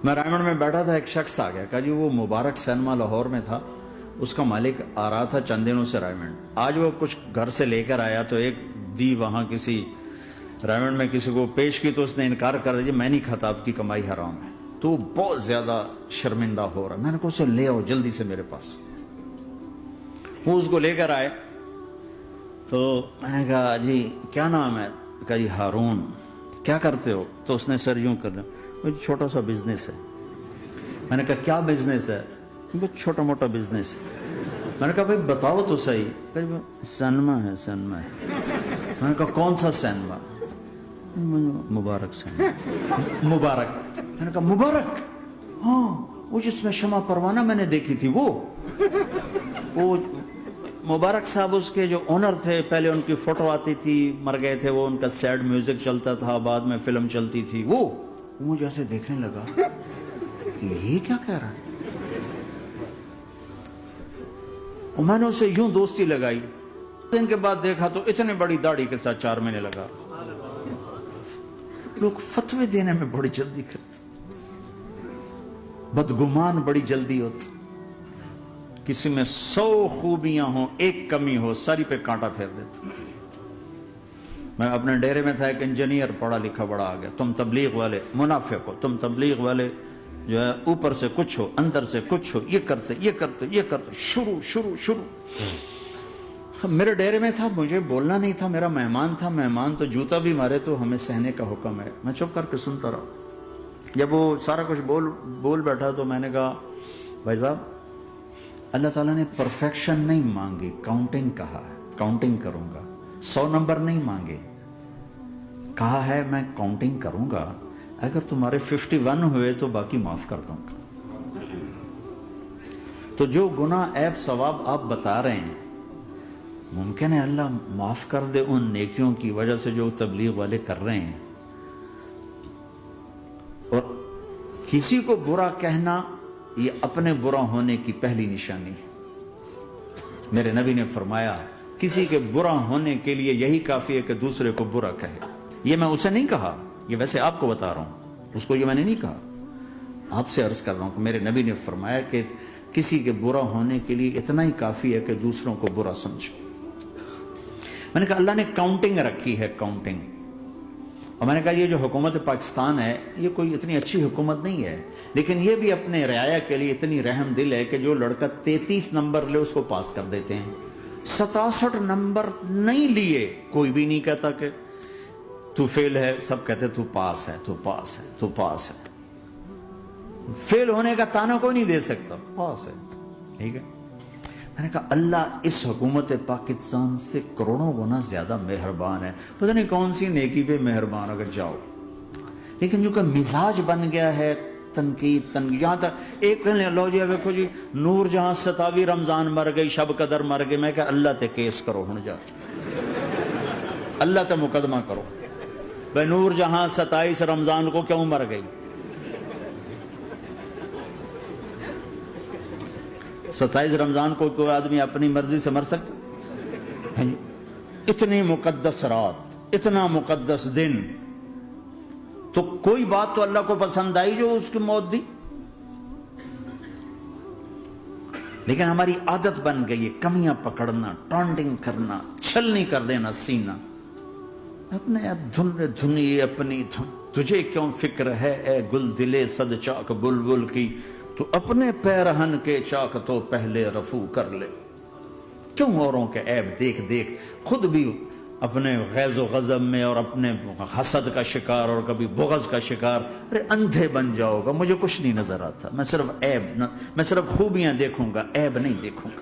میں رائمنڈ میں بیٹھا تھا، ایک شخص آ گیا، کہا جی وہ مبارک سینما لاہور میں تھا، اس کا مالک آ رہا تھا چند دنوں سے رائمنڈ، آج وہ کچھ گھر سے لے کر آیا تو ایک دی وہاں کسی رائمنڈ میں کسی کو پیش کی تو اس نے انکار کر دیا، میں نہیں کھاتا، آپ کی کمائی حرام ہے۔ تو بہت زیادہ شرمندہ ہو رہا، میں نے کہا اسے لے آؤ جلدی سے میرے پاس۔ وہ اس کو لے کر آئے تو میں نے کہا جی کیا نام ہے؟ کہا جی ہارون۔ کیا کرتے ہو؟ تو اس نے سر یوں کر لیا، چھوٹا سا بزنس ہے۔ میں نے کہا کیا بزنس ہے؟ چھوٹا موٹا بزنس ہے۔ میں نے کہا بھائی بتاؤ تو صحیح۔ کہا جی سینما ہے، سینما ہے۔ میں نے کہا کون سا سینما؟ مبارک سینما۔ مبارک؟ میں نے کہا مبارک؟ ہاں وہ جس میں شمع پروانہ میں نے دیکھی تھی وہ مبارک صاحب اس کے جو اونر تھے، پہلے ان کی فوٹو آتی تھی، مر گئے تھے وہ، ان کا سیڈ میوزک چلتا تھا، بعد میں فلم چلتی تھی، وہ مجھے ایسے دیکھنے لگا کہ یہ کیا کہہ رہا ہے۔ اور میں نے اسے یوں دوستی لگائی، دن کے بعد دیکھا تو اتنے بڑی داڑھی کے ساتھ 4 مہینے لگا۔ لوگ فتوے دینے میں بڑی جلدی کرتے، بدگمان بڑی جلدی ہوتی، کسی میں 100 خوبیاں ہوں، ایک کمی ہو، ساری پہ کانٹا پھیر دیتے۔ میں اپنے ڈیرے میں تھا، ایک انجینئر پڑھا لکھا بڑا آ گیا، تم تبلیغ والے منافق ہو، تم تبلیغ والے جو ہے اوپر سے کچھ ہو اندر سے کچھ ہو، یہ کرتے یہ کرتے یہ کرتے، شروع میرے ڈیرے میں تھا، مجھے بولنا نہیں تھا، میرا مہمان تھا، مہمان تو جوتا بھی مارے تو ہمیں سہنے کا حکم ہے۔ میں چپ کر کے سنتا رہا۔ جب وہ سارا کچھ بول بیٹھا تو میں نے کہا بھائی صاحب اللہ تعالیٰ نے پرفیکشن نہیں مانگی، کاؤنٹنگ کہا ہے، کاؤنٹنگ کروں گا، 100 نمبر نہیں مانگے، کہا ہے میں کاؤنٹنگ کروں گا، اگر تمہارے 51 ہوئے تو باقی معاف کر دوں گا۔ تو جو گناہ عیب ثواب آپ بتا رہے ہیں، ممکن ہے اللہ معاف کر دے ان نیکیوں کی وجہ سے جو تبلیغ والے کر رہے ہیں۔ اور کسی کو برا کہنا یہ اپنے برا ہونے کی پہلی نشانی ہے۔ میرے نبی نے فرمایا کسی کے برا ہونے کے لیے یہی کافی ہے کہ دوسرے کو برا کہے۔ یہ میں اسے نہیں کہا، یہ ویسے آپ کو بتا رہا ہوں، اس کو یہ میں نے نہیں کہا، آپ سے عرض کر رہا ہوں کہ میرے نبی نے فرمایا کہ کسی کے برا ہونے کے لیے اتنا ہی کافی ہے کہ دوسروں کو برا سمجھو۔ میں نے کہا اللہ نے کاؤنٹنگ رکھی ہے، کاؤنٹنگ، اور میں نے کہا یہ جو حکومت پاکستان ہے یہ کوئی اتنی اچھی حکومت نہیں ہے، لیکن یہ بھی اپنے رعایا کے لیے اتنی رحم دل ہے کہ جو لڑکا 33 نمبر لے اس کو پاس کر دیتے ہیں، 67 نمبر نہیں لیے کوئی بھی نہیں کہتا کہ تو فیل ہے، سب کہتے تو پاس ہے، تو پاس ہے، تو پاس ہے۔ فیل ہونے کا تانا کوئی نہیں دے سکتا، پاس ہے، ٹھیک ہے۔ میں نے کہا اللہ اس حکومت پاکستان سے کروڑوں گنا زیادہ مہربان ہے، پتہ نہیں کون سی نیکی پہ مہربان اگر جاؤ، لیکن جو کہ مزاج بن گیا ہے تنقید، یہاں تک ایک کہنے اللہ جی ویکھو جی نور جہاں 27 رمضان مر گئی، شب قدر مر گئی، میں کہا اللہ تے کیس کرو ہن جا، اللہ تے مقدمہ کرو، بھائی نور جہاں 27 رمضان کو کیوں مر گئی؟ 27 رمضان کو کوئی آدمی اپنی مرضی سے مر سکتا؟ اتنی مقدس رات، اتنا مقدس دن، تو کوئی بات تو اللہ کو پسند آئی جو اس کی موت دی؟ لیکن ہماری عادت بن گئی ہے کمیاں پکڑنا، ٹانٹنگ کرنا، چھلنی کر دینا سینہ، اپنے اب دھنی اپنی دھن، تجھے کیوں فکر ہے اے گل دلے صد چاک بلبل کی، تو اپنے پیرہن کے چاک تو پہلے رفو کر لے۔ کیوں اوروں کے عیب دیکھ دیکھ خود بھی اپنے غیظ و غضب میں اور اپنے حسد کا شکار اور کبھی بغض کا شکار؟ ارے اندھے بن جاؤ گا، مجھے کچھ نہیں نظر آتا، میں صرف خوبیاں دیکھوں گا، عیب نہیں دیکھوں گا۔